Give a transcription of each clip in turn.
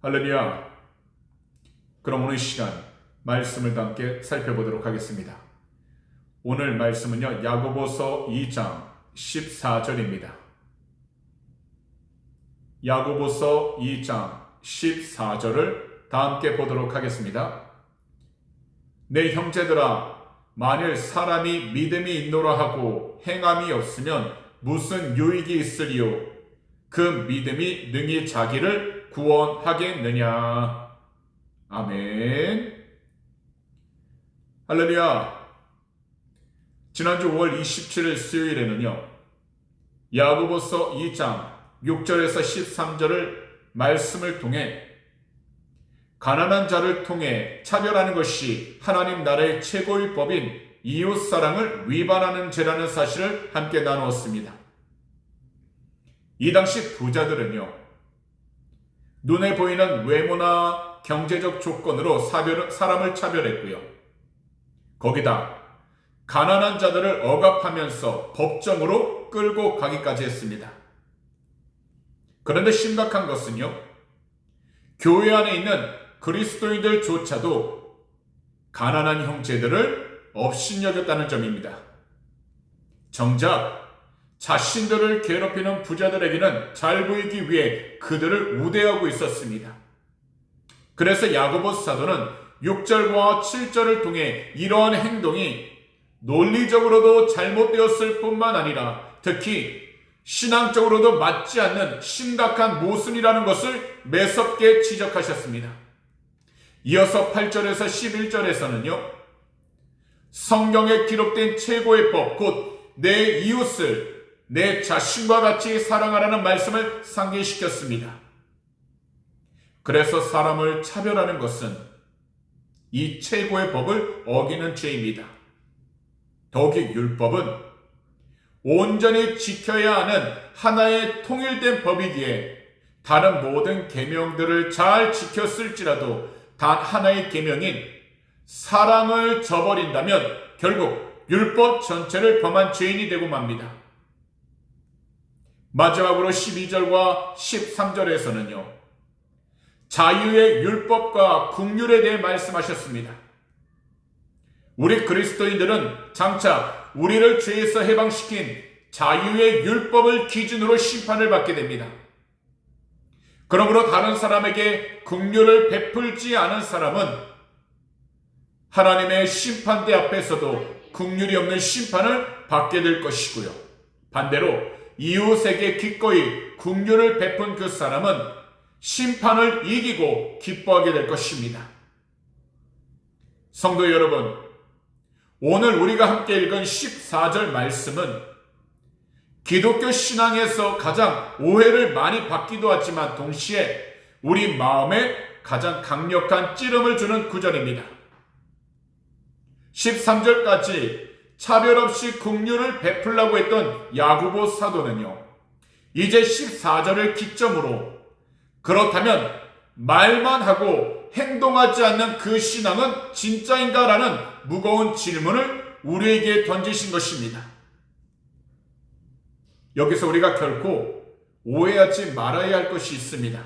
할렐루야. 그럼 오늘 시간 말씀을 함께 살펴보도록 하겠습니다. 오늘 말씀은요, 야고보서 2장 14절입니다. 야고보서 2장 14절을 다 함께 보도록 하겠습니다. 내 형제들아, 만일 사람이 믿음이 있노라 하고 행함이 없으면 무슨 유익이 있으리요? 그 믿음이 능히 자기를 구원하겠느냐? 아멘. 할렐루야. 지난주 5월 27일 수요일에는요, 야고보서 2장 6절에서 13절을 말씀을 통해 가난한 자를 통해 차별하는 것이 하나님 나라의 최고의 법인 이웃사랑을 위반하는 죄라는 사실을 함께 나누었습니다. 이 당시 부자들은요, 눈에 보이는 외모나 경제적 조건으로 사람을 차별했고요. 거기다 가난한 자들을 억압하면서 법정으로 끌고 가기까지 했습니다. 그런데 심각한 것은요, 교회 안에 있는 그리스도인들조차도 가난한 형제들을 업신여겼다는 점입니다. 정작 자신들을 괴롭히는 부자들에게는 잘 보이기 위해 그들을 우대하고 있었습니다. 그래서 야고보 사도는 6절과 7절을 통해 이러한 행동이 논리적으로도 잘못되었을 뿐만 아니라 특히 신앙적으로도 맞지 않는 심각한 모순이라는 것을 매섭게 지적하셨습니다. 이어서 8절에서 11절에서는요, 성경에 기록된 최고의 법, 곧 내 이웃을 내 자신과 같이 사랑하라는 말씀을 상기시켰습니다. 그래서 사람을 차별하는 것은 이 최고의 법을 어기는 죄입니다. 더욱이 율법은 온전히 지켜야 하는 하나의 통일된 법이기에 다른 모든 계명들을 잘 지켰을지라도 단 하나의 계명인 사랑을 저버린다면 결국 율법 전체를 범한 죄인이 되고 맙니다. 마지막으로 12절과 13절에서는요, 자유의 율법과 긍휼에 대해 말씀하셨습니다. 우리 그리스도인들은 장차 우리를 죄에서 해방시킨 자유의 율법을 기준으로 심판을 받게 됩니다. 그러므로 다른 사람에게 긍휼을 베풀지 않은 사람은 하나님의 심판대 앞에서도 긍휼이 없는 심판을 받게 될 것이고요. 반대로 이웃에게 기꺼이 긍휼을 베푼 그 사람은 심판을 이기고 기뻐하게 될 것입니다. 성도 여러분, 오늘 우리가 함께 읽은 14절 말씀은 기독교 신앙에서 가장 오해를 많이 받기도 하지만 동시에 우리 마음에 가장 강력한 찌름을 주는 구절입니다. 13절까지 차별 없이 긍휼을 베풀라고 했던 야고보 사도는요, 이제 14절을 기점으로 그렇다면 말만 하고 행동하지 않는 그 신앙은 진짜인가라는 무거운 질문을 우리에게 던지신 것입니다. 여기서 우리가 결코 오해하지 말아야 할 것이 있습니다.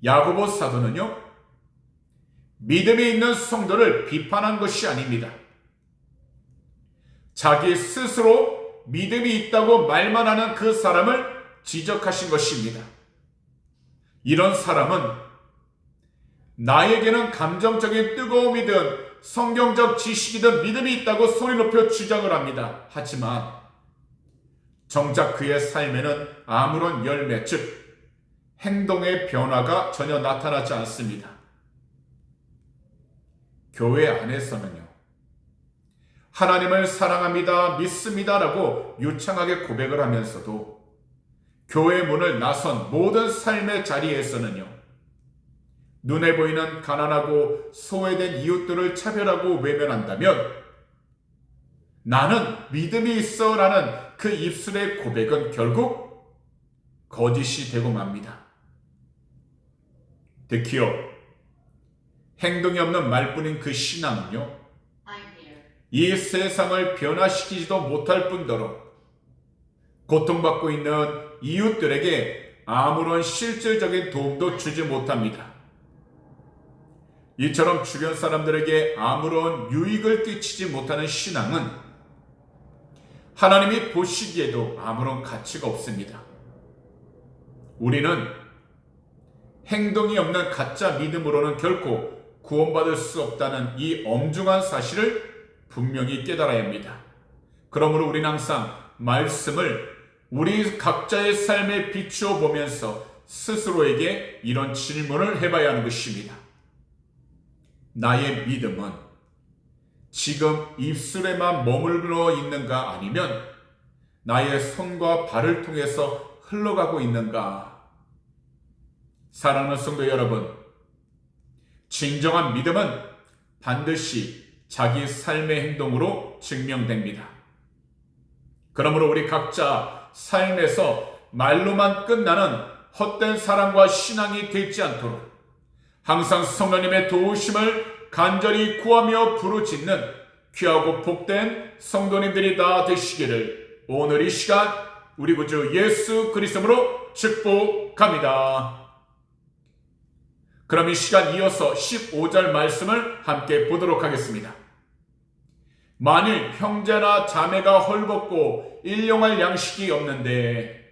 야고보 사도는요, 믿음이 있는 성도를 비판한 것이 아닙니다. 자기 스스로 믿음이 있다고 말만 하는 그 사람을 지적하신 것입니다. 이런 사람은 나에게는 감정적인 뜨거움이든 성경적 지식이든 믿음이 있다고 소리 높여 주장을 합니다. 하지만 정작 그의 삶에는 아무런 열매, 즉 행동의 변화가 전혀 나타나지 않습니다. 교회 안에서는요, 하나님을 사랑합니다, 믿습니다라고 유창하게 고백을 하면서도 교회 문을 나선 모든 삶의 자리에서는요, 눈에 보이는 가난하고 소외된 이웃들을 차별하고 외면한다면 나는 믿음이 있어 라는 그 입술의 고백은 결국 거짓이 되고 맙니다. 특히요, 행동이 없는 말뿐인 그 신앙은요, 이 세상을 변화시키지도 못할 뿐더러 고통받고 있는 이웃들에게 아무런 실질적인 도움도 주지 못합니다. 이처럼 주변 사람들에게 아무런 유익을 끼치지 못하는 신앙은 하나님이 보시기에도 아무런 가치가 없습니다. 우리는 행동이 없는 가짜 믿음으로는 결코 구원받을 수 없다는 이 엄중한 사실을 분명히 깨달아야 합니다. 그러므로 우리는 항상 말씀을 우리 각자의 삶에 비추어 보면서 스스로에게 이런 질문을 해봐야 하는 것입니다. 나의 믿음은 지금 입술에만 머물러 있는가, 아니면 나의 손과 발을 통해서 흘러가고 있는가? 사랑하는 성도 여러분, 진정한 믿음은 반드시 자기 삶의 행동으로 증명됩니다. 그러므로 우리 각자 삶에서 말로만 끝나는 헛된 사랑과 신앙이 되지 않도록 항상 성령님의 도우심을 간절히 구하며 부르짖는 귀하고 복된 성도님들이 다 되시기를 오늘 이 시간 우리 구주 예수 그리스도로 축복합니다. 그럼 이 시간 이어서 15절 말씀을 함께 보도록 하겠습니다. 만일 형제나 자매가 헐벗고 일용할 양식이 없는데,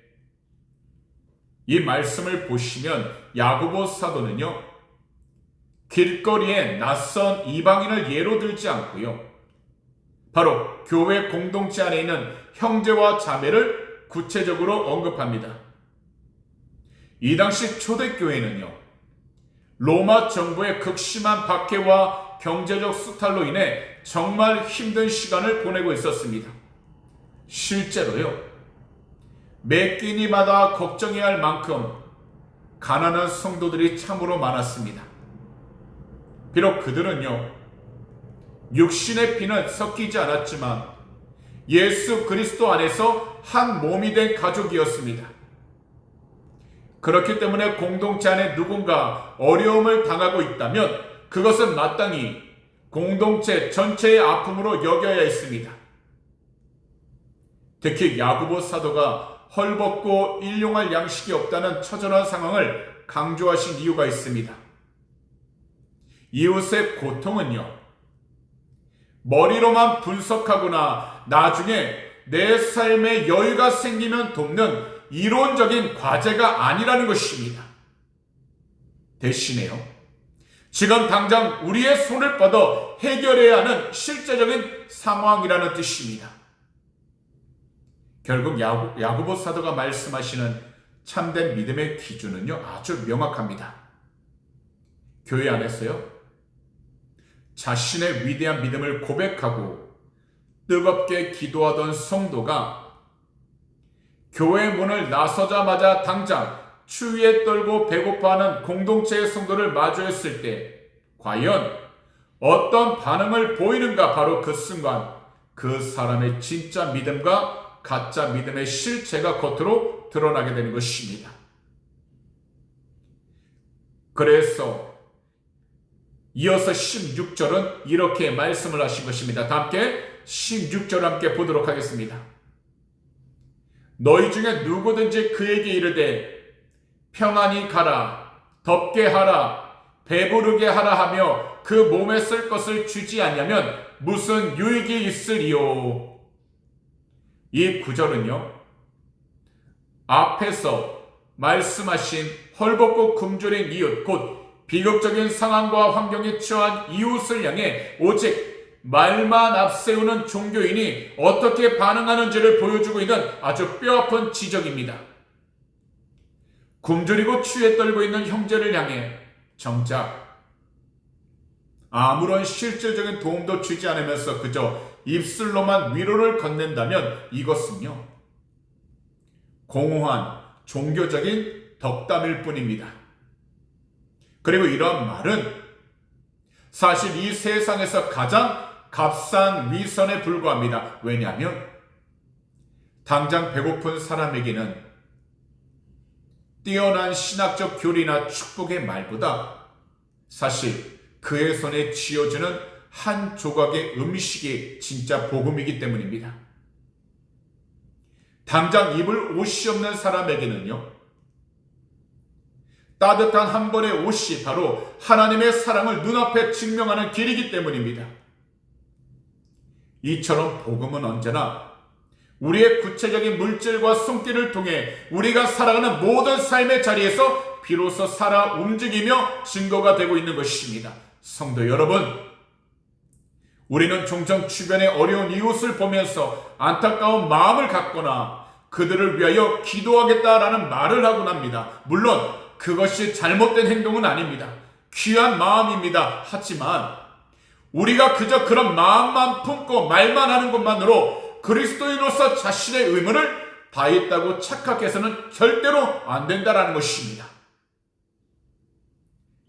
이 말씀을 보시면 야고보 사도는요, 길거리에 낯선 이방인을 예로 들지 않고요, 바로 교회 공동체 안에 있는 형제와 자매를 구체적으로 언급합니다. 이 당시 초대교회는요, 로마 정부의 극심한 박해와 경제적 수탈로 인해 정말 힘든 시간을 보내고 있었습니다. 실제로요, 매 끼니마다 걱정해야 할 만큼 가난한 성도들이 참으로 많았습니다. 비록 그들은요, 육신의 피는 섞이지 않았지만 예수 그리스도 안에서 한 몸이 된 가족이었습니다. 그렇기 때문에 공동체 안에 누군가 어려움을 당하고 있다면 그것은 마땅히 공동체 전체의 아픔으로 여겨야 했습니다. 특히 야고보 사도가 헐벗고 일용할 양식이 없다는 처절한 상황을 강조하신 이유가 있습니다. 이웃의 고통은요, 머리로만 분석하거나 나중에 내 삶에 여유가 생기면 돕는 이론적인 과제가 아니라는 것입니다. 대신에요, 지금 당장 우리의 손을 뻗어 해결해야 하는 실제적인 상황이라는 뜻입니다. 결국 야고보 사도가 말씀하시는 참된 믿음의 기준은요, 아주 명확합니다. 교회 안에서요, 자신의 위대한 믿음을 고백하고 뜨겁게 기도하던 성도가 교회 문을 나서자마자 당장 추위에 떨고 배고파하는 공동체의 성도를 마주했을 때 과연 어떤 반응을 보이는가? 바로 그 순간 그 사람의 진짜 믿음과 가짜 믿음의 실체가 겉으로 드러나게 되는 것입니다. 그래서 이어서 16절은 이렇게 말씀을 하신 것입니다. 다 함께 16절 함께 보도록 하겠습니다. 너희 중에 누구든지 그에게 이르되 평안히 가라, 덥게 하라, 배부르게 하라 하며 그 몸에 쓸 것을 주지 않냐면 무슨 유익이 있으리요. 이 구절은요, 앞에서 말씀하신 헐벗고 굶주린 이웃, 곧 비극적인 상황과 환경에 처한 이웃을 향해 오직 말만 앞세우는 종교인이 어떻게 반응하는지를 보여주고 있는 아주 뼈아픈 지적입니다. 굶주리고 추위에 떨고 있는 형제를 향해 정작 아무런 실질적인 도움도 주지 않으면서 그저 입술로만 위로를 건넨다면 이것은요, 공허한 종교적인 덕담일 뿐입니다. 그리고 이런 말은 사실 이 세상에서 가장 값싼 위선에 불과합니다. 왜냐하면 당장 배고픈 사람에게는 뛰어난 신학적 교리나 축복의 말보다 사실 그의 손에 쥐어주는 한 조각의 음식이 진짜 복음이기 때문입니다. 당장 입을 옷이 없는 사람에게는요, 따뜻한 한 벌의 옷이 바로 하나님의 사랑을 눈앞에 증명하는 길이기 때문입니다. 이처럼 복음은 언제나 우리의 구체적인 물질과 손길을 통해 우리가 살아가는 모든 삶의 자리에서 비로소 살아 움직이며 증거가 되고 있는 것입니다. 성도 여러분, 우리는 종종 주변의 어려운 이웃을 보면서 안타까운 마음을 갖거나 그들을 위하여 기도하겠다라는 말을 하곤 합니다. 물론 그것이 잘못된 행동은 아닙니다. 귀한 마음입니다. 하지만 우리가 그저 그런 마음만 품고 말만 하는 것만으로 그리스도인으로서 자신의 의무를 다했다고 착각해서는 절대로 안 된다라는 것입니다.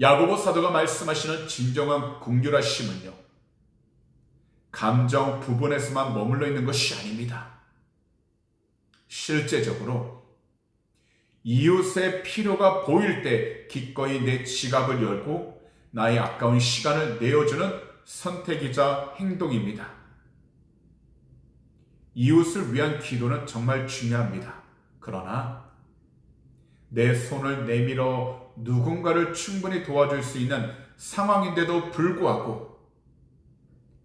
야고보 사도가 말씀하시는 진정한 긍휼하심은요, 감정 부분에서만 머물러 있는 것이 아닙니다. 실제적으로 이웃의 필요가 보일 때 기꺼이 내 지갑을 열고 나의 아까운 시간을 내어주는 선택이자 행동입니다. 이웃을 위한 기도는 정말 중요합니다. 그러나 내 손을 내밀어 누군가를 충분히 도와줄 수 있는 상황인데도 불구하고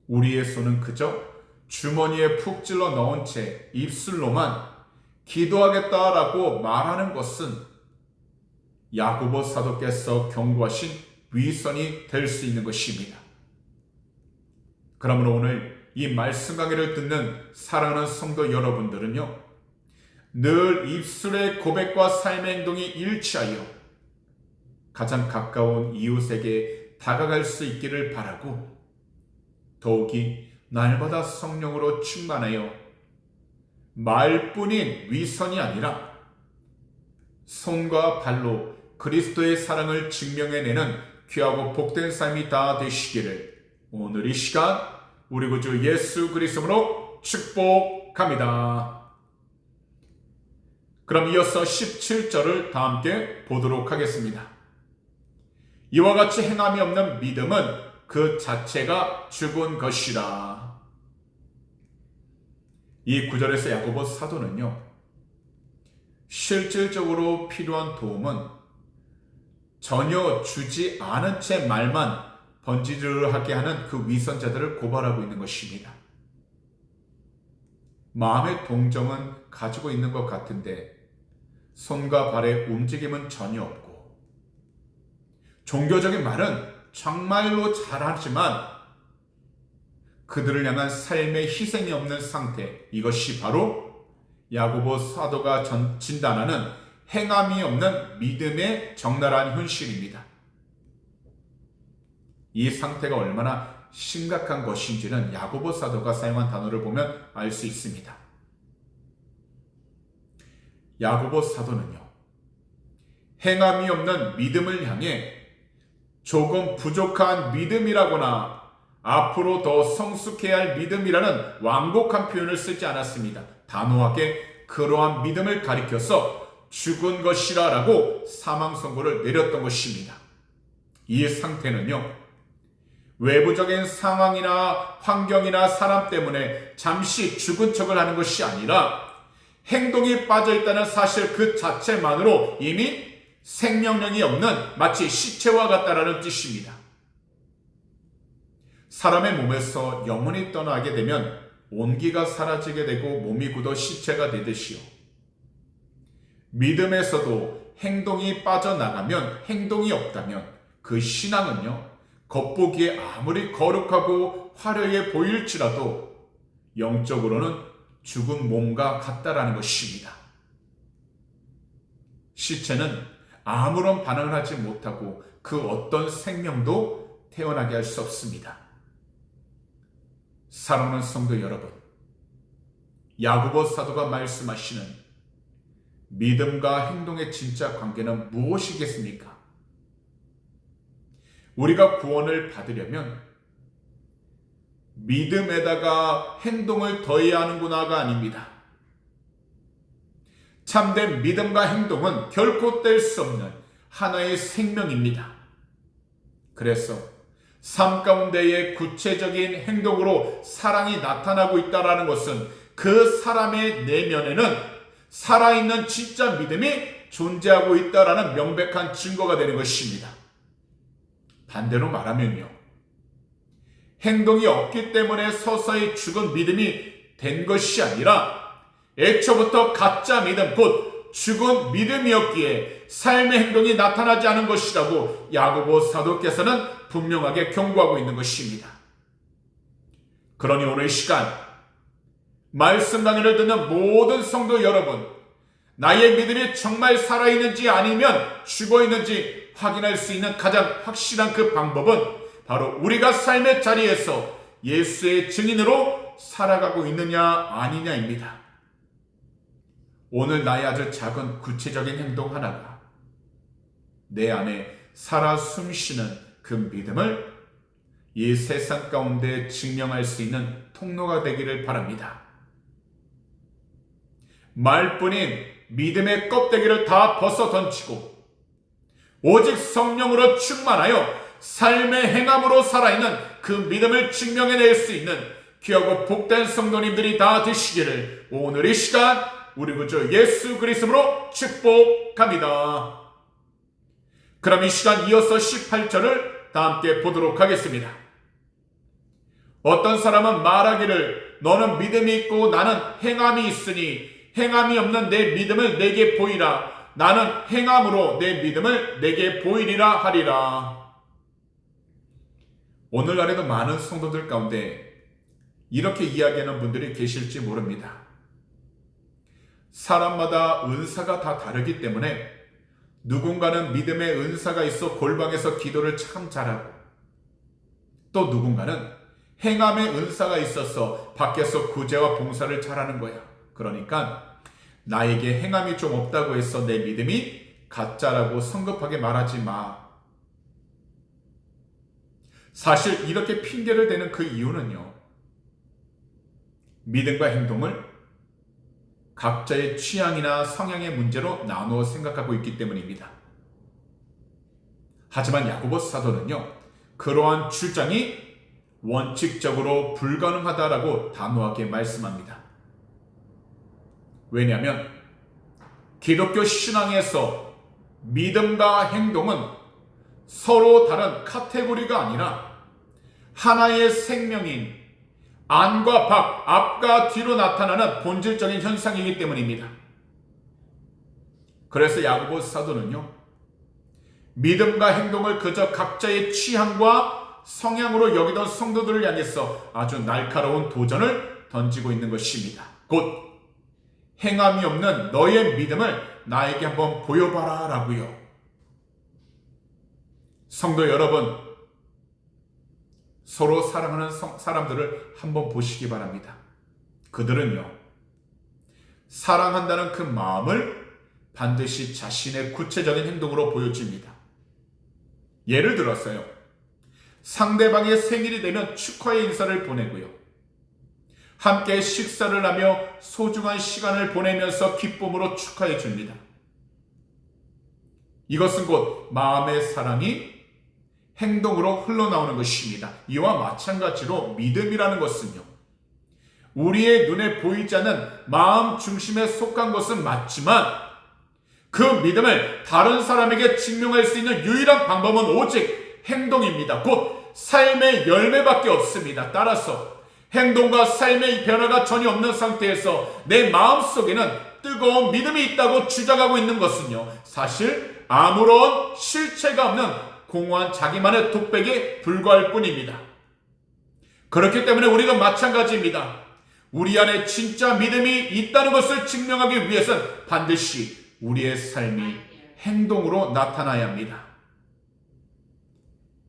우리의 손은 그저 주머니에 푹 찔러 넣은 채 입술로만 기도하겠다라고 말하는 것은 야고보 사도께서 경고하신 위선이 될 수 있는 것입니다. 그러므로 오늘 이 말씀 강의를 듣는 사랑하는 성도 여러분들은요, 늘 입술의 고백과 삶의 행동이 일치하여 가장 가까운 이웃에게 다가갈 수 있기를 바라고, 더욱이 날마다 성령으로 충만하여 말뿐인 위선이 아니라 손과 발로 그리스도의 사랑을 증명해내는 귀하고 복된 삶이 다 되시기를 오늘 이 시간 우리 구주 예수 그리스도로 축복합니다. 그럼 이어서 17절을 다 함께 보도록 하겠습니다. 이와 같이 행함이 없는 믿음은 그 자체가 죽은 것이라. 이 구절에서 야고보 사도는요, 실질적으로 필요한 도움은 전혀 주지 않은 채 말만 번지르르하게 하는 그 위선자들을 고발하고 있는 것입니다. 마음의 동정은 가지고 있는 것 같은데 손과 발의 움직임은 전혀 없고, 종교적인 말은 정말로 잘하지만 그들을 향한 삶의 희생이 없는 상태, 이것이 바로 야고보 사도가 진단하는 행함이 없는 믿음의 적나라한 현실입니다. 이 상태가 얼마나 심각한 것인지는 야고보 사도가 사용한 단어를 보면 알 수 있습니다. 야고보 사도는요, 행함이 없는 믿음을 향해 조금 부족한 믿음이라거나 앞으로 더 성숙해야 할 믿음이라는 완곡한 표현을 쓰지 않았습니다. 단호하게 그러한 믿음을 가리켜서 죽은 것이라 라고 사망 선고를 내렸던 것입니다. 이 상태는요, 외부적인 상황이나 환경이나 사람 때문에 잠시 죽은 척을 하는 것이 아니라 행동이 빠져있다는 사실 그 자체만으로 이미 생명력이 없는 마치 시체와 같다라는 뜻입니다. 사람의 몸에서 영혼이 떠나게 되면 온기가 사라지게 되고 몸이 굳어 시체가 되듯이요, 믿음에서도 행동이 빠져나가면, 행동이 없다면 그 신앙은요, 겉보기에 아무리 거룩하고 화려해 보일지라도 영적으로는 죽은 몸과 같다라는 것입니다. 시체는 아무런 반응을 하지 못하고 그 어떤 생명도 태어나게 할 수 없습니다. 사랑하는 성도 여러분, 야고보 사도가 말씀하시는 믿음과 행동의 진짜 관계는 무엇이겠습니까? 우리가 구원을 받으려면 믿음에다가 행동을 더해야 하는구나가 아닙니다. 참된 믿음과 행동은 결코 뗄 수 없는 하나의 생명입니다. 그래서 삶 가운데의 구체적인 행동으로 사랑이 나타나고 있다는 것은 그 사람의 내면에는 살아있는 진짜 믿음이 존재하고 있다라는 명백한 증거가 되는 것입니다. 반대로 말하면요, 행동이 없기 때문에 서서히 죽은 믿음이 된 것이 아니라 애초부터 가짜 믿음, 곧 죽은 믿음이었기에 삶의 행동이 나타나지 않은 것이라고 야고보 사도께서는 분명하게 경고하고 있는 것입니다. 그러니 오늘 이 시간 말씀 강의를 듣는 모든 성도 여러분, 나의 믿음이 정말 살아있는지 아니면 죽어있는지 확인할 수 있는 가장 확실한 그 방법은 바로 우리가 삶의 자리에서 예수의 증인으로 살아가고 있느냐 아니냐입니다. 오늘 나의 아주 작은 구체적인 행동 하나가 내 안에 살아 숨쉬는 그 믿음을 이 세상 가운데 증명할 수 있는 통로가 되기를 바랍니다. 말뿐인 믿음의 껍데기를 다 벗어 던지고 오직 성령으로 충만하여 삶의 행함으로 살아있는 그 믿음을 증명해낼 수 있는 귀하고 복된 성도님들이 다 되시기를 오늘 이 시간 우리 구주 예수 그리스도로 축복합니다. 그럼 이 시간 이어서 18절을 다 함께 보도록 하겠습니다. 어떤 사람은 말하기를 너는 믿음이 있고 나는 행함이 있으니 행함이 없는 내 믿음을 내게 보이라. 나는 행함으로 내 믿음을 내게 보이리라 하리라. 오늘날에도 많은 성도들 가운데 이렇게 이야기하는 분들이 계실지 모릅니다. 사람마다 은사가 다 다르기 때문에 누군가는 믿음의 은사가 있어 골방에서 기도를 참 잘하고 또 누군가는 행함의 은사가 있어서 밖에서 구제와 봉사를 잘하는 거야. 그러니까 나에게 행함이 좀 없다고 해서 내 믿음이 가짜라고 성급하게 말하지 마. 사실 이렇게 핑계를 대는 그 이유는요, 믿음과 행동을 각자의 취향이나 성향의 문제로 나누어 생각하고 있기 때문입니다. 하지만 야고보 사도는요, 그러한 주장이 원칙적으로 불가능하다라고 단호하게 말씀합니다. 왜냐하면 기독교 신앙에서 믿음과 행동은 서로 다른 카테고리가 아니라 하나의 생명인 안과 밖, 앞과 뒤로 나타나는 본질적인 현상이기 때문입니다. 그래서 야고보 사도는요, 믿음과 행동을 그저 각자의 취향과 성향으로 여기던 성도들을 향해서 아주 날카로운 도전을 던지고 있는 것입니다. 곧 행함이 없는 너의 믿음을 나에게 한번 보여봐라 라고요. 성도 여러분, 서로 사랑하는 사람들을 한번 보시기 바랍니다. 그들은요, 사랑한다는 그 마음을 반드시 자신의 구체적인 행동으로 보여줍니다. 예를 들어서요, 상대방의 생일이 되면 축하의 인사를 보내고요, 함께 식사를 하며 소중한 시간을 보내면서 기쁨으로 축하해 줍니다. 이것은 곧 마음의 사랑이 행동으로 흘러나오는 것입니다. 이와 마찬가지로 믿음이라는 것은요, 우리의 눈에 보이지 않는 마음 중심에 속한 것은 맞지만 그 믿음을 다른 사람에게 증명할 수 있는 유일한 방법은 오직 행동입니다. 곧 삶의 열매밖에 없습니다. 따라서 행동과 삶의 변화가 전혀 없는 상태에서 내 마음속에는 뜨거운 믿음이 있다고 주장하고 있는 것은요, 사실 아무런 실체가 없는 공허한 자기만의 독백에 불과할 뿐입니다. 그렇기 때문에 우리가 마찬가지입니다. 우리 안에 진짜 믿음이 있다는 것을 증명하기 위해서는 반드시 우리의 삶이 행동으로 나타나야 합니다.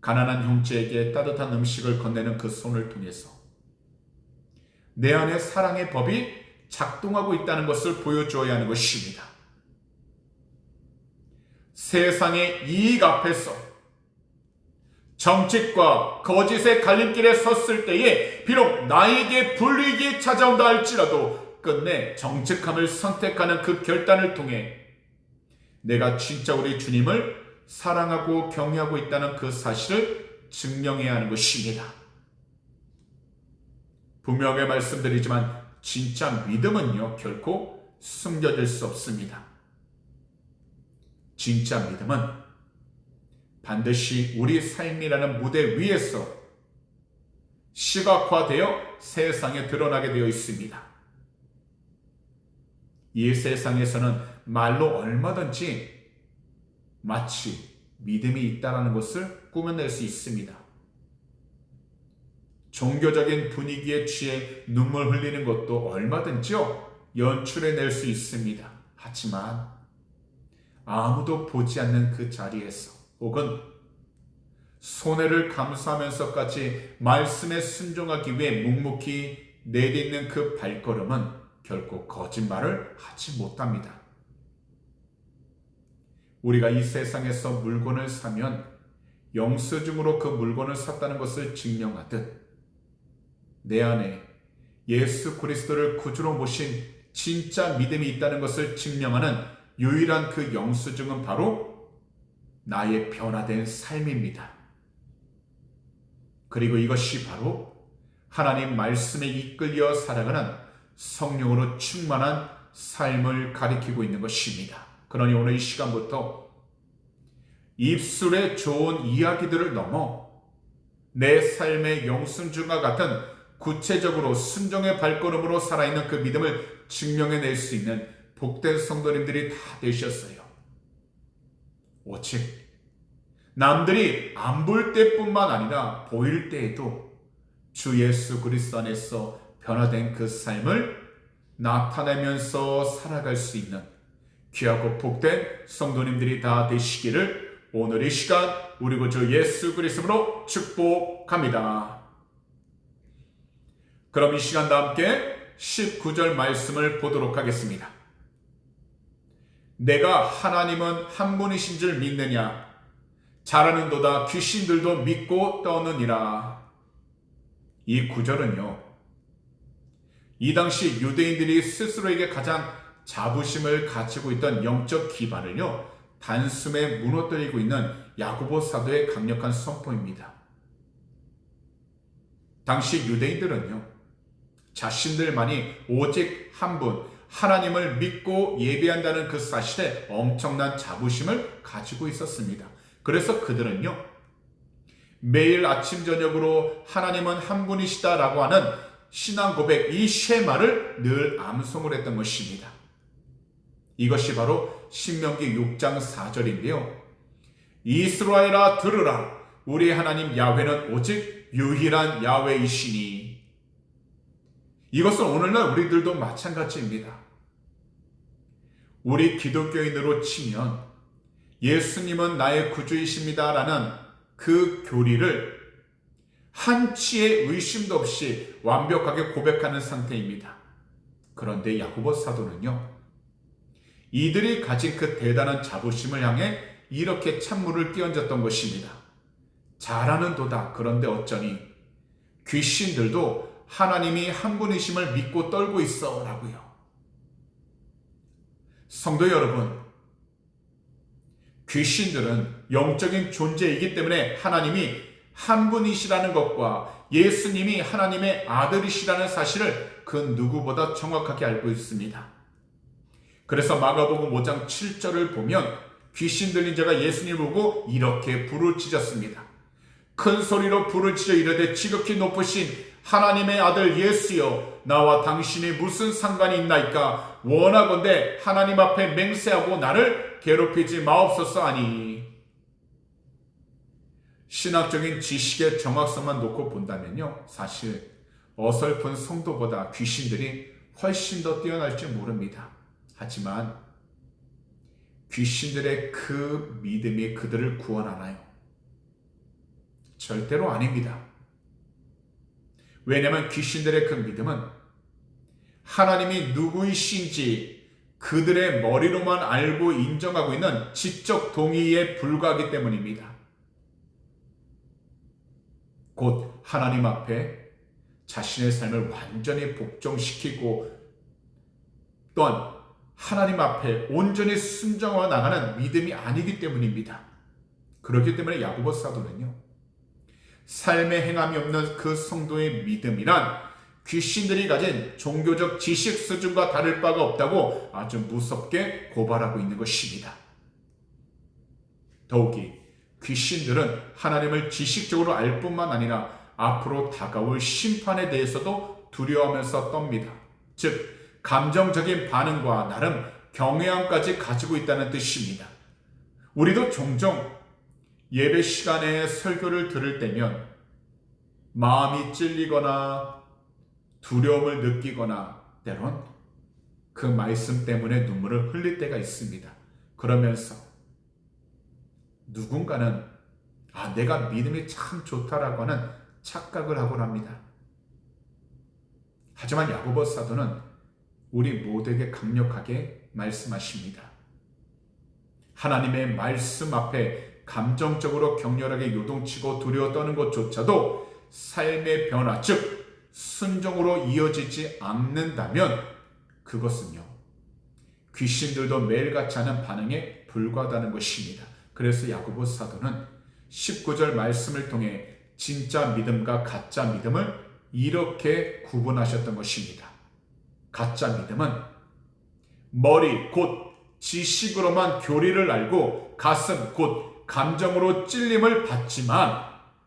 가난한 형제에게 따뜻한 음식을 건네는 그 손을 통해서 내 안에 사랑의 법이 작동하고 있다는 것을 보여줘야 하는 것입니다. 세상의 이익 앞에서 정직과 거짓의 갈림길에 섰을 때에 비록 나에게 불이익이 찾아온다 할지라도 끝내 정직함을 선택하는 그 결단을 통해 내가 진짜 우리 주님을 사랑하고 경외하고 있다는 그 사실을 증명해야 하는 것입니다. 분명하게 말씀드리지만 진짜 믿음은요, 결코 숨겨질 수 없습니다. 진짜 믿음은 반드시 우리 삶이라는 무대 위에서 시각화되어 세상에 드러나게 되어 있습니다. 이 세상에서는 말로 얼마든지 마치 믿음이 있다는 것을 꾸며낼 수 있습니다. 종교적인 분위기에 취해 눈물 흘리는 것도 얼마든지요 연출해낼 수 있습니다. 하지만 아무도 보지 않는 그 자리에서 혹은 손해를 감수하면서까지 말씀에 순종하기 위해 묵묵히 내딛는 그 발걸음은 결코 거짓말을 하지 못합니다. 우리가 이 세상에서 물건을 사면 영수증으로 그 물건을 샀다는 것을 증명하듯 내 안에 예수 그리스도를 구주로 모신 진짜 믿음이 있다는 것을 증명하는 유일한 그 영수증은 바로 나의 변화된 삶입니다. 그리고 이것이 바로 하나님 말씀에 이끌려 살아가는 성령으로 충만한 삶을 가리키고 있는 것입니다. 그러니 오늘 이 시간부터 입술의 좋은 이야기들을 넘어 내 삶의 영수증과 같은 구체적으로 순종의 발걸음으로 살아있는 그 믿음을 증명해낼 수 있는 복된 성도님들이 다 되셨어요. 오직 남들이 안 볼 때뿐만 아니라 보일 때에도 주 예수 그리스도 안에서 변화된 그 삶을 나타내면서 살아갈 수 있는 귀하고 복된 성도님들이 다 되시기를 오늘 이 시간 우리 구주 예수 그리스도로 축복합니다. 그럼 이 시간 다 함께 19절 말씀을 보도록 하겠습니다. 내가 하나님은 한 분이신 줄 믿느냐? 잘하는도다 귀신들도 믿고 떠느니라. 이 구절은요, 이 당시 유대인들이 스스로에게 가장 자부심을 가지고 있던 영적 기반을요 단숨에 무너뜨리고 있는 야고보 사도의 강력한 선포입니다. 당시 유대인들은요 자신들만이 오직 한 분 하나님을 믿고 예배한다는 그 사실에 엄청난 자부심을 가지고 있었습니다. 그래서 그들은요 매일 아침 저녁으로 하나님은 한 분이시다라고 하는 신앙 고백 이 쉐마를 늘 암송을 했던 것입니다. 이것이 바로 신명기 6장 4절인데요. 이스라엘아 들으라 우리 하나님 야훼는 오직 유일한 야훼이시니. 이것은 오늘날 우리들도 마찬가지입니다. 우리 기독교인으로 치면 예수님은 나의 구주이십니다라는 그 교리를 한치의 의심도 없이 완벽하게 고백하는 상태입니다. 그런데 야고보 사도는요 이들이 가진 그 대단한 자부심을 향해 이렇게 찬물을 끼얹었던 것입니다. 잘하는도다. 그런데 어쩌니 귀신들도 하나님이 한 분이심을 믿고 떨고 있어 라고요. 성도 여러분, 귀신들은 영적인 존재이기 때문에 하나님이 한 분이시라는 것과 예수님이 하나님의 아들이시라는 사실을 그 누구보다 정확하게 알고 있습니다. 그래서 마가복음 5장 7절을 보면 귀신 들린 자가 예수님을 보고 이렇게 부르짖었습니다. 큰 소리로 부르짖어 이르되 지극히 높으신 하나님의 아들 예수여 나와 당신이 무슨 상관이 있나이까 원하건대 하나님 앞에 맹세하고 나를 괴롭히지 마옵소서 하니. 신학적인 지식의 정확성만 놓고 본다면요 사실 어설픈 성도보다 귀신들이 훨씬 더 뛰어날지 모릅니다. 하지만 귀신들의 그 믿음이 그들을 구원하나요? 절대로 아닙니다. 왜냐하면 귀신들의 그 믿음은 하나님이 누구이신지 그들의 머리로만 알고 인정하고 있는 지적 동의에 불과하기 때문입니다. 곧 하나님 앞에 자신의 삶을 완전히 복종시키고 또한 하나님 앞에 온전히 순종하여 나가는 믿음이 아니기 때문입니다. 그렇기 때문에 야고보 사도는요 삶에 행함이 없는 그 성도의 믿음이란 귀신들이 가진 종교적 지식 수준과 다를 바가 없다고 아주 무섭게 고발하고 있는 것입니다. 더욱이 귀신들은 하나님을 지식적으로 알 뿐만 아니라 앞으로 다가올 심판에 대해서도 두려워하면서 떱니다. 즉 감정적인 반응과 나름 경외함까지 가지고 있다는 뜻입니다. 우리도 종종 예배 시간에 설교를 들을 때면 마음이 찔리거나 두려움을 느끼거나 때론 그 말씀 때문에 눈물을 흘릴 때가 있습니다. 그러면서 누군가는 내가 믿음이 참 좋다라고 하는 착각을 하곤 합니다. 하지만 야고보 사도는 우리 모두에게 강력하게 말씀하십니다. 하나님의 말씀 앞에 감정적으로 격렬하게 요동치고 두려워 떠는 것조차도 삶의 변화, 즉 순종으로 이어지지 않는다면 그것은요 귀신들도 매일같이 하는 반응에 불과하다는 것입니다. 그래서 야고보 사도는 19절 말씀을 통해 진짜 믿음과 가짜 믿음을 이렇게 구분하셨던 것입니다. 가짜 믿음은 머리 곧 지식으로만 교리를 알고 가슴 곧 감정으로 찔림을 받지만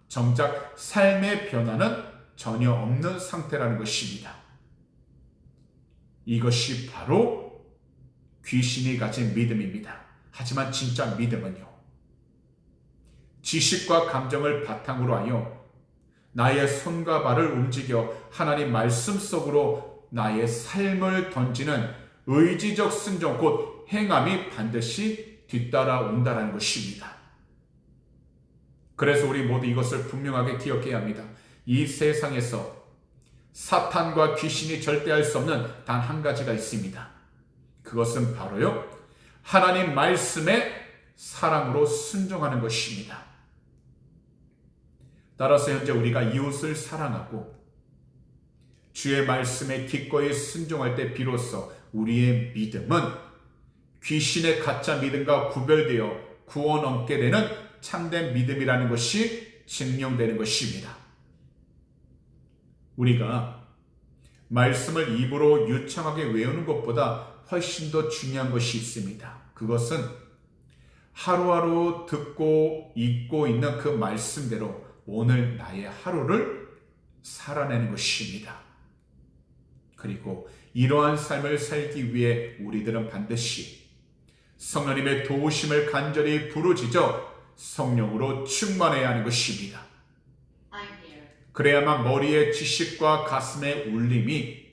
정작 삶의 변화는 전혀 없는 상태라는 것입니다. 이것이 바로 귀신이 가진 믿음입니다. 하지만 진짜 믿음은요 지식과 감정을 바탕으로 하여 나의 손과 발을 움직여 하나님 말씀 속으로 나의 삶을 던지는 의지적 순종 곧 행함이 반드시 뒤따라온다는 것입니다. 그래서 우리 모두 이것을 분명하게 기억해야 합니다. 이 세상에서 사탄과 귀신이 절대 할 수 없는 단 한 가지가 있습니다. 그것은 바로요 하나님 말씀에 사랑으로 순종하는 것입니다. 따라서 현재 우리가 이웃을 사랑하고 주의 말씀에 기꺼이 순종할 때 비로소 우리의 믿음은 귀신의 가짜 믿음과 구별되어 구원 얻게 되는 참된 믿음이라는 것이 증명되는 것입니다. 우리가 말씀을 입으로 유창하게 외우는 것보다 훨씬 더 중요한 것이 있습니다. 그것은 하루하루 듣고 읽고 있는 그 말씀대로 오늘 나의 하루를 살아내는 것입니다. 그리고 이러한 삶을 살기 위해 우리들은 반드시 성령님의 도우심을 간절히 부르짖어 성령으로 충만해야 하는 것입니다. 그래야만 머리의 지식과 가슴의 울림이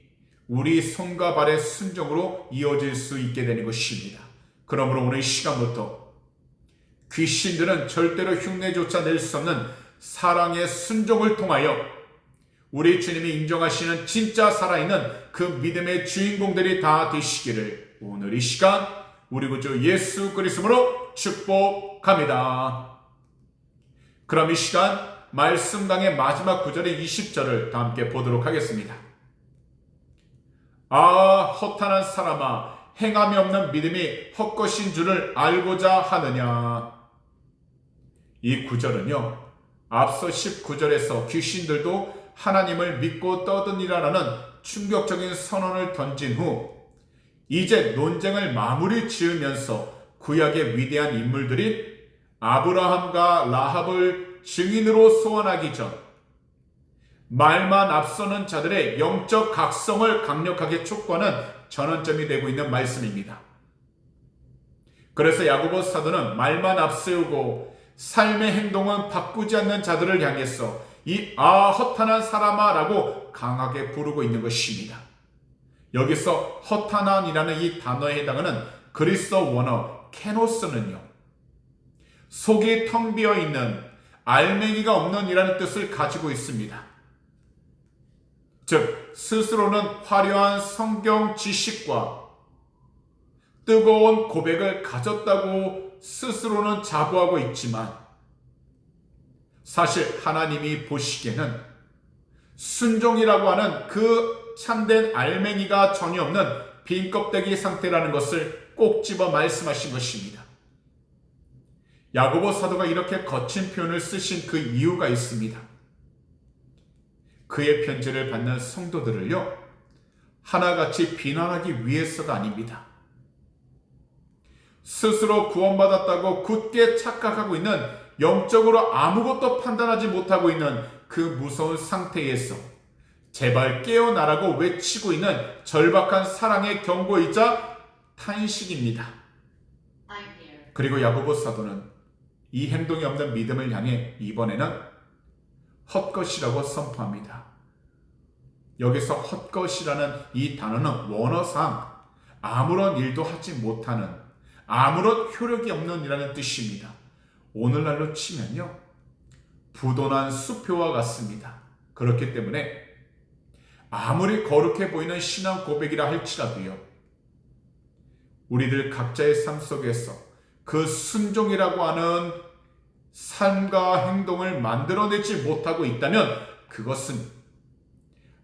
우리 손과 발의 순종으로 이어질 수 있게 되는 것입니다. 그러므로 오늘 이 시간부터 귀신들은 절대로 흉내조차 낼 수 없는 사랑의 순종을 통하여 우리 주님이 인정하시는 진짜 살아있는 그 믿음의 주인공들이 다 되시기를 오늘 이 시간 우리 구주 예수 그리스도로 축복합니다. 그럼 이 시간 말씀 강의 마지막 구절인 20절을 다 함께 보도록 하겠습니다. 허탄한 사람아, 행함이 없는 믿음이 헛것인 줄을 알고자 하느냐. 이 구절은요 앞서 19절에서 귀신들도 하나님을 믿고 떠드니라라는 충격적인 선언을 던진 후 이제 논쟁을 마무리 지으면서 구약의 위대한 인물들인 아브라함과 라합을 증인으로 소환하기 전 말만 앞서는 자들의 영적 각성을 강력하게 촉구하는 전환점이 되고 있는 말씀입니다. 그래서 야고보 사도는 말만 앞세우고 삶의 행동은 바꾸지 않는 자들을 향해서 이 허탄한 사람아 라고 강하게 부르고 있는 것입니다. 여기서 허탄한이라는 이 단어에 해당하는 그리스어 원어 케노스는요 속이 텅 비어 있는 알맹이가 없는 이라는 뜻을 가지고 있습니다. 즉 스스로는 화려한 성경 지식과 뜨거운 고백을 가졌다고 스스로는 자부하고 있지만 사실 하나님이 보시기에는 순종이라고 하는 그 참된 알맹이가 전혀 없는 빈 껍데기 상태라는 것을 꼭 집어 말씀하신 것입니다. 야고보 사도가 이렇게 거친 표현을 쓰신 그 이유가 있습니다. 그의 편지를 받는 성도들을요 하나같이 비난하기 위해서가 아닙니다. 스스로 구원받았다고 굳게 착각하고 있는, 영적으로 아무것도 판단하지 못하고 있는 그 무서운 상태에서 제발 깨어나라고 외치고 있는 절박한 사랑의 경고이자 탄식입니다. 그리고 야고보 사도는 이 행동이 없는 믿음을 향해 이번에는 헛것이라고 선포합니다. 여기서 헛것이라는 이 단어는 원어상 아무런 일도 하지 못하는, 아무런 효력이 없는 이라는 뜻입니다. 오늘날로 치면요, 부도난 수표와 같습니다. 그렇기 때문에 아무리 거룩해 보이는 신앙 고백이라 할지라도요, 우리들 각자의 삶 속에서 그 순종이라고 하는 삶과 행동을 만들어내지 못하고 있다면 그것은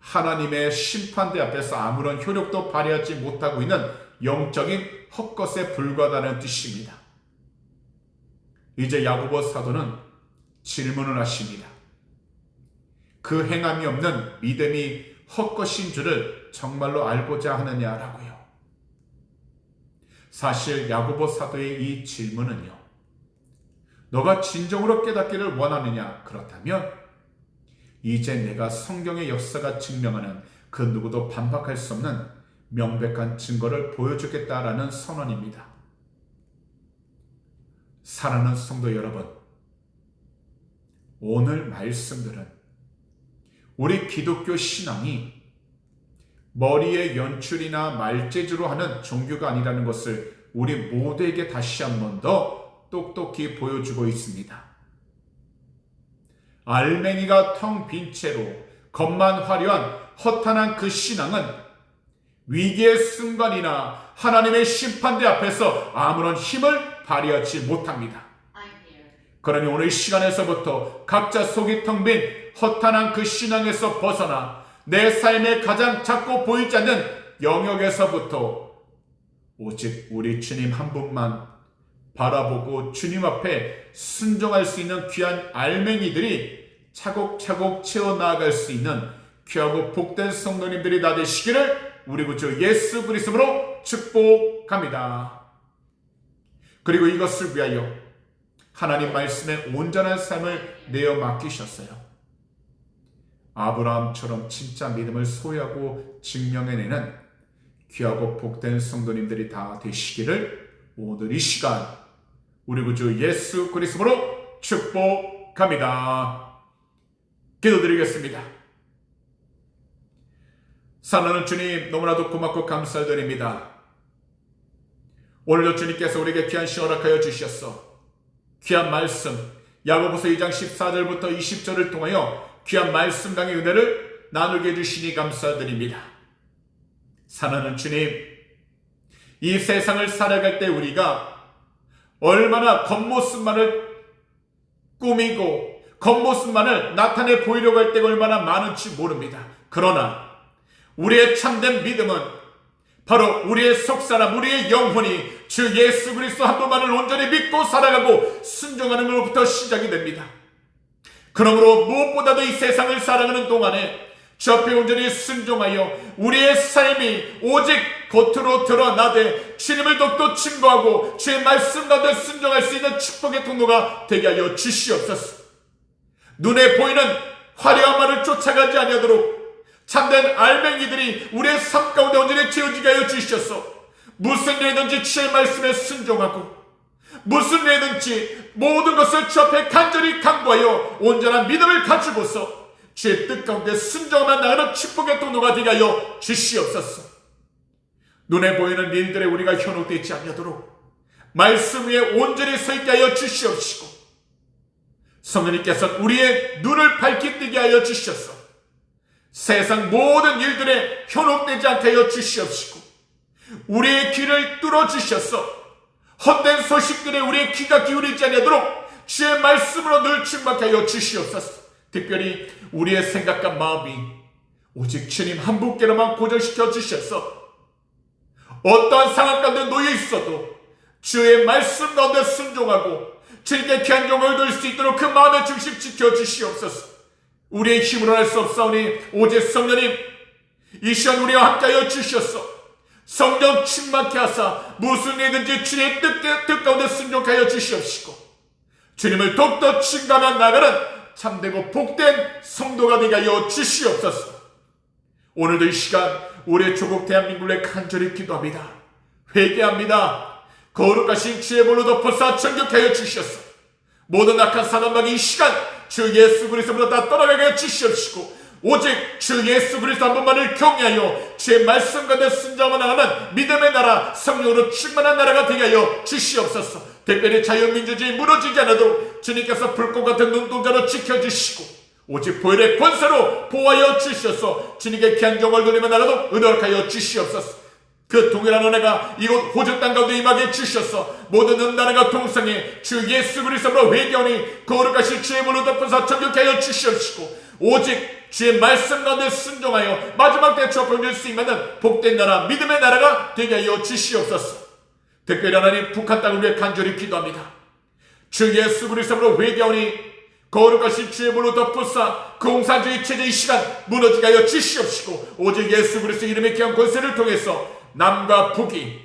하나님의 심판대 앞에서 아무런 효력도 발휘하지 못하고 있는 영적인 헛것에 불과하다는 뜻입니다. 이제 야고보 사도는 질문을 하십니다. 그 행함이 없는 믿음이 헛것인 줄을 정말로 알고자 하느냐라고요. 사실 야고보 사도의 이 질문은요, 너가 진정으로 깨닫기를 원하느냐? 그렇다면 이제 내가 성경의 역사가 증명하는 그 누구도 반박할 수 없는 명백한 증거를 보여주겠다라는 선언입니다. 사랑하는 성도 여러분, 오늘 말씀들은 우리 기독교 신앙이 머리에 연출이나 말재주로 하는 종교가 아니라는 것을 우리 모두에게 다시 한 번 더 똑똑히 보여주고 있습니다. 알맹이가 텅 빈 채로 겉만 화려한 허탄한 그 신앙은 위기의 순간이나 하나님의 심판대 앞에서 아무런 힘을 발휘하지 못합니다. 그러니 오늘 시간에서부터 각자 속이 텅 빈 허탄한 그 신앙에서 벗어나 내 삶에 가장 작고 보이지 않는 영역에서부터 오직 우리 주님 한 분만 바라보고 주님 앞에 순종할 수 있는 귀한 알맹이들이 차곡차곡 채워나갈 수 있는 귀하고 복된 성도님들이 다 되시기를 우리 구주 예수 그리스도로 축복합니다. 그리고 이것을 위하여 하나님 말씀에 온전한 삶을 내어 맡기셨어요. 아브라함처럼 진짜 믿음을 소유하고 증명해내는 귀하고 복된 성도님들이 다 되시기를 오늘 이 시간 우리 구주 예수 그리스도로 축복합니다. 기도드리겠습니다. 사랑하는 주님, 너무나도 고맙고 감사드립니다. 오늘도 주님께서 우리에게 귀한 시간 허락하여 주셨어. 귀한 말씀, 야고보서 2장 14절부터 20절을 통하여 귀한 말씀 강의 은혜를 나누게 해주시니 감사드립니다. 사랑하는 주님, 이 세상을 살아갈 때 우리가 얼마나 겉모습만을 꾸미고 겉모습만을 나타내 보이려고 할 때가 얼마나 많은지 모릅니다. 그러나 우리의 참된 믿음은 바로 우리의 속사람, 우리의 영혼이 주 예수 그리스도 한 분만을 온전히 믿고 살아가고 순종하는 것부터 시작이 됩니다. 그러므로 무엇보다도 이 세상을 살아가는 동안에 주 앞에 온전히 순종하여 우리의 삶이 오직 겉으로 드러나되 주님을 더욱더 증거하고 주의 말씀 가운데 순종할 수 있는 축복의 통로가 되게 하여 주시옵소서. 눈에 보이는 화려함만을 쫓아가지 아니하도록 참된 알맹이들이 우리의 삶 가운데 온전히 채워지게 하여 주시옵소서. 무슨 일이든지 주의 말씀에 순종하고 무슨 일이든지 모든 것을 주 앞에 간절히 간구하여 온전한 믿음을 가지고서 주의 뜻 가운데 순종하며 나가는 축복의 통로가 되게 하여 주시옵소서. 눈에 보이는 일들에 우리가 현혹되지 않도록 말씀 위에 온전히 서 있게 하여 주시옵시고, 성령님께서 우리의 눈을 밝히 뜨게 하여 주시옵소서. 세상 모든 일들에 현혹되지 않게 하여 주시옵시고, 우리의 귀를 뚫어주셔서 헛된 소식들에 우리의 귀가 기울이지 않도록 주의 말씀으로 늘 충만케 하여 주시옵소서. 특별히 우리의 생각과 마음이 오직 주님 한 분께로만 고정시켜 주셔서 어떠한 상황 가운데 놓여 있어도 주의 말씀 가운데 순종하고 주님께 귀한 영광을 얻을 수 있도록 그 마음의 중심 지켜주시옵소서. 우리의 힘으로 할 수 없사오니 오직 성령님 이 시간 우리와 함께하여 주셔서 성령 충만케 하사 무슨 일든지 주의 뜻 가운데 순종하여 주시옵시고 주님을 더욱더 증가하며 나가는 참되고 복된 성도가 되게 하여 주시옵소서. 오늘도 이 시간 우리의 조국 대한민국에 간절히 기도합니다. 회개합니다. 거룩하신 주의 볼로 덮어서 정결하여 주시옵소서. 모든 악한 사단마귀 이 시간 주 예수 그리스도로 다 떠나가게 하여 주시옵시고 오직 주 예수 그리스도 한 분만을 경외하여 주의 말씀 가운데 순종하며 나가는 믿음의 나라, 성령으로 충만한 나라가 되게 하여 주시옵소서. 특별히 자유민주주의 무너지지 않아도 주님께서 불꽃 같은 눈동자로 지켜주시고 오직 보혈의 권세로 보호하여 주시옵소서. 주님께 경종을 돌리며 나가도 은혜롭게 하여 주시옵소서. 그 동일한 은혜가 이곳 호주 땅 가운데 임하게 주셔서 모든 은나라가 동성해 주 예수 그리스도로 회개하니 거룩하신 주의 물로 덮어서 정결케 하여 주시옵시고 오직 주의 말씀 가운데 순종하여 마지막 때 주 앞에 수 있는 복된 나라, 믿음의 나라가 되게 하여 주시옵소서. 특별히 하나님 북한 땅을 위해 간절히 기도합니다. 주 예수 그리스도로 회개하니 거룩하신 주의 물로 덮어서 공산주의 체제 이 시간 무너지게 하여 주시옵시고 오직 예수 그리스도 이름의 귀한 권세를 통해서 남과 북이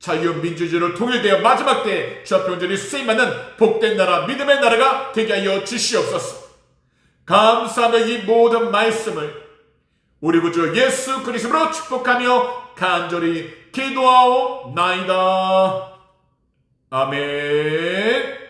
자유민주주의로 통일되어 마지막 때 주 앞에 온전히 쓰임받는 복된 나라, 믿음의 나라가 되게 하여 주시옵소서. 감사하며 이 모든 말씀을 우리 구주 예수 그리스도로 축복하며 간절히 기도하옵나이다. 아멘.